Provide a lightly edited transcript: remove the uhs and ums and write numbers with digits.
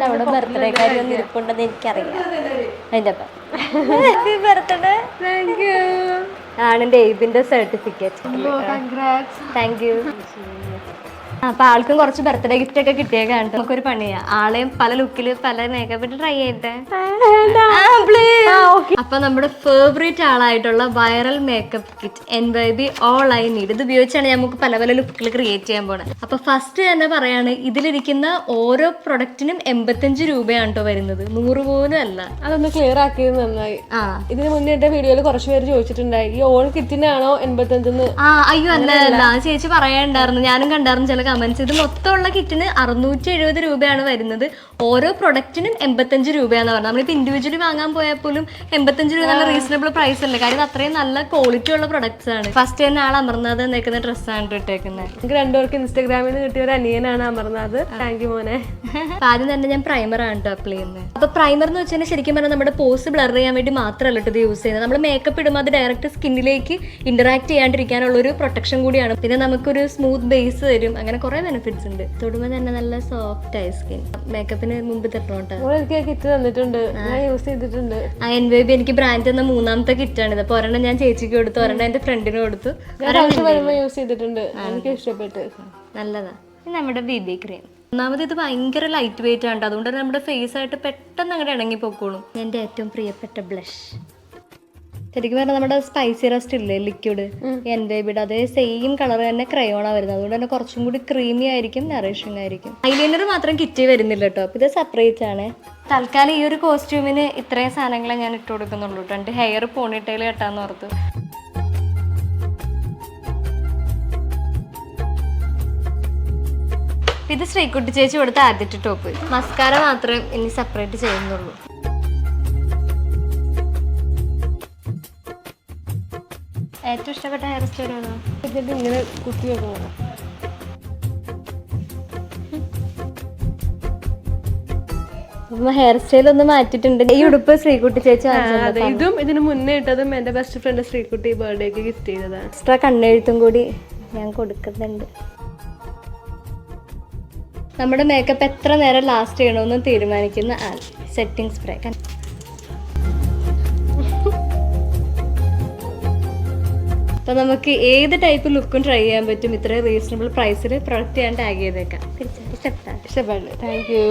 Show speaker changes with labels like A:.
A: സമയത്ത് അവിടെ ബർത്ത്ഡേ കാര്യം ഒന്നും ഇരിപ്പുണ്ടെന്ന് എനിക്കറിയാം. അതിൻ്റെ അപ്പം ഹാപ്പി ബർത്ത്ഡേ.
B: Thank you.
A: ആണ് ഡേവിന്റെ സർട്ടിഫിക്കറ്റ്. Thank you. അപ്പൊ ആൾക്കും കുറച്ച് ബർത്ത്ഡേ ഗിഫ്റ്റ് ഒക്കെ കിട്ടിയേക്കാണ്. നമുക്കൊരു പണിയാ, ആളെയും പല ലുക്കില് പല മേക്കപ്പ് ഇട്ട് ട്രൈ ചെയ്യട്ടെ. അപ്പൊ നമ്മുടെ ഫേവറേറ്റ് ആളായിട്ടുള്ള viral makeup kit NYB all I need, ഇത് ഉപയോഗിച്ചാണ് നമുക്ക് പല പല ലുക്കുകൾ ക്രിയേറ്റ് ചെയ്യാൻ പോണത്. അപ്പൊ ഫസ്റ്റ് തന്നെ പറയാണ്, ഇതിലിരിക്കുന്ന ഓരോ പ്രൊഡക്റ്റിനും 85 രൂപയാണ് കേട്ടോ വരുന്നത്, 100 പോലും അല്ല.
B: അതൊന്ന് ക്ലിയർ ആക്കിയത് നന്നായി. ഇതിന് മുന്നേ എന്റെ വീഡിയോയിൽ കുറച്ച് പേര് ചോദിച്ചിട്ടുണ്ടായി ഈ ഓൾ കിറ്റിനാണോ 85?
A: അയ്യോ അല്ല, ചേച്ചി പറയാനുണ്ടായിരുന്നു, ഞാനും കണ്ടായിരുന്നു ചില കമന്റ്സ്. ഇത് മൊത്തമുള്ള കിറ്റിന് 670 രൂപയാണ് വരുന്നത്, ഓരോ പ്രൊഡക്റ്റിനും 85 രൂപയാന്ന് പറഞ്ഞത്. നമ്മളിപ്പോൾ ഇൻഡിവിജ്വലി വാങ്ങാൻ പോയാൽ പോലും 85 രൂപ നല്ല റീസണബിൾ പ്രൈസ് അല്ലേ, കാര്യം അത്രയും നല്ല ക്വാളിറ്റി ഉള്ള പ്രൊഡക്ട്സ് ആണ്. ഫസ്റ്റ് തന്നെ ആൾ അമർനാഥ് നിൽക്കുന്ന ഡ്രസ്സാണ് ഇട്ടേക്കുന്നത്.
B: എനിക്ക് രണ്ടുപേർക്ക് ഇൻസ്റ്റാഗ്രാമിൽ നിന്ന് കിട്ടിയ ഒരു അനിയനാണ് അമർനാഥ്. താങ്ക് യു മോനെ.
A: ആദ്യം തന്നെ ഞാൻ പ്രൈമർ ആണ് കേട്ടോ അപ്ലൈ ചെയ്യുന്നത്. അപ്പൊ പ്രൈമർ എന്ന് വെച്ചാൽ ശരിക്കും പറഞ്ഞാൽ നമ്മുടെ പോസ് ബ്ലർ ചെയ്യാൻ വേണ്ടി മാത്രമല്ല ഇത് യൂസ് ചെയ്യുന്നത്. നമ്മൾ മേക്കപ്പ് ഇടുമ്പോൾ അത് ഡയറക്റ്റ് സ്കിന്നിലേക്ക് ഇന്ററാക്ട് ചെയ്യാണ്ടിരിക്കാനുള്ള ഒരു പ്രൊട്ടക്ഷൻ കൂടിയാണ്. പിന്നെ നമുക്കൊരു സ്മൂത്ത് ബേസ് തരും, അങ്ങനെ കുറെ ബെനിഫിറ്റ്സ് ഉണ്ട്. തൊടുമ്പോൾ തന്നെ നല്ല സോഫ്റ്റ് ആയി സ്കിൻ. മേക്കപ്പിന് മുമ്പ് തട്ടോട്ടെ.
B: എനിക്ക് കിറ്റ് തന്നിട്ടുണ്ട്, ഞാൻ യൂസ് ചെയ്തിട്ടുണ്ട്.
A: NYB എനിക്ക് ബ്രാൻഡ് തന്ന 3ാമത്തെ കിറ്റാണിത്. അപ്പൊ ഒരെണ്ണം ഞാൻ ചേച്ചിക്ക് കൊടുത്തു, ഒരെണ്ണം എന്റെ ഫ്രണ്ടിന് കൊടുത്തു.
B: യൂസ് ചെയ്തിട്ടുണ്ട്, എനിക്ക് ഇഷ്ടപ്പെട്ടു.
A: നല്ലതാ. നമ്മുടെ BB ക്രീം. ഒന്നാമത് ഇത് ഭയങ്കര ലൈറ്റ് വെയിറ്റ് ആണ്, അതുകൊണ്ട് തന്നെ നമ്മുടെ ഫേസ് ആയിട്ട് പെട്ടെന്ന് അങ്ങോട്ട് ഇണങ്ങി പൊക്കോളും. എന്റെ ഏറ്റവും പ്രിയപ്പെട്ട ബ്ലഷ് ശരിക്കും പറഞ്ഞാൽ നമ്മുടെ സ്പൈസി റസ്റ്റ് ഇല്ലേ ലിക്വിഡ്, NYBയുടെ അതേ സെയിം കളർ തന്നെ ക്രയോണാണ് വരുന്നത്, അതുകൊണ്ട് തന്നെ കുറച്ചും കൂടി ക്രീമി ആയിരിക്കും, നറിഷിംഗ് ആയിരിക്കും. ഐലൈനർ മാത്രം കിറ്റ് വരുന്നില്ല കേട്ടോ, അപ്പൊ ഇത് സെപ്പറേറ്റ് ആണ്. തൽക്കാലം ഈ ഒരു കോസ്റ്റ്യൂമിന് ഇത്രയും സാധനങ്ങളെ ഞാൻ ഇട്ട് കൊടുക്കുന്നുള്ളൂ കേട്ടോ. എൻ്റെ ഹെയർ പോണിട്ടയിൽ കെട്ടാന്ന് ഓർത്ത്. ഇത് ശ്രീകുട്ടി ചേച്ചി കൊടുത്ത ആദ്യത്തെ ടോപ്പ്. മസ്കാര മാത്രം ഇനി സെപ്പറേറ്റ് ചെയ്യുന്നുള്ളൂ. ഏറ്റവും ഇഷ്ടപ്പെട്ട ഹെയർ സ്റ്റൈൽ ആണോ?
B: എന്നിട്ട് ഇങ്ങനെ കുത്തി വെക്കണം.
A: ഹെയർ സ്റ്റൈൽ ഒന്ന് മാറ്റിട്ടുണ്ട്. ഈ ഉടുപ്പ് ശ്രീകുട്ടി ചേച്ചി.
B: ഇതും ഇതിന് മുന്നേ ഇട്ടതും എന്റെ ബെസ്റ്റ് ഫ്രണ്ട് ശ്രീകുട്ടി ബർത്ത്ഡേക്ക് ഗിഫ്റ്റ് ചെയ്തതാണ്.
A: എക്സ്ട്രാ കണ്ണെഴുത്തും കൂടി ഞാൻ കൊടുക്കുന്നുണ്ട്. നമ്മുടെ മേക്കപ്പ് എത്ര നേരം ലാസ്റ്റ് ചെയ്യണമെന്ന് തീരുമാനിക്കുന്ന ആൾ. Setting spray. അപ്പൊ നമുക്ക് ഏത് ടൈപ്പ് ലുക്കും ട്രൈ ചെയ്യാൻ പറ്റും. ഇത്രയും റീസണബിൾ പ്രൈസിൽ പ്രൊഡക്റ്റ് ചെയ്യാൻ ടാഗ് ചെയ്തേക്കാം.
B: ഇഷ്ടപ്പെട്ടു. Thank you.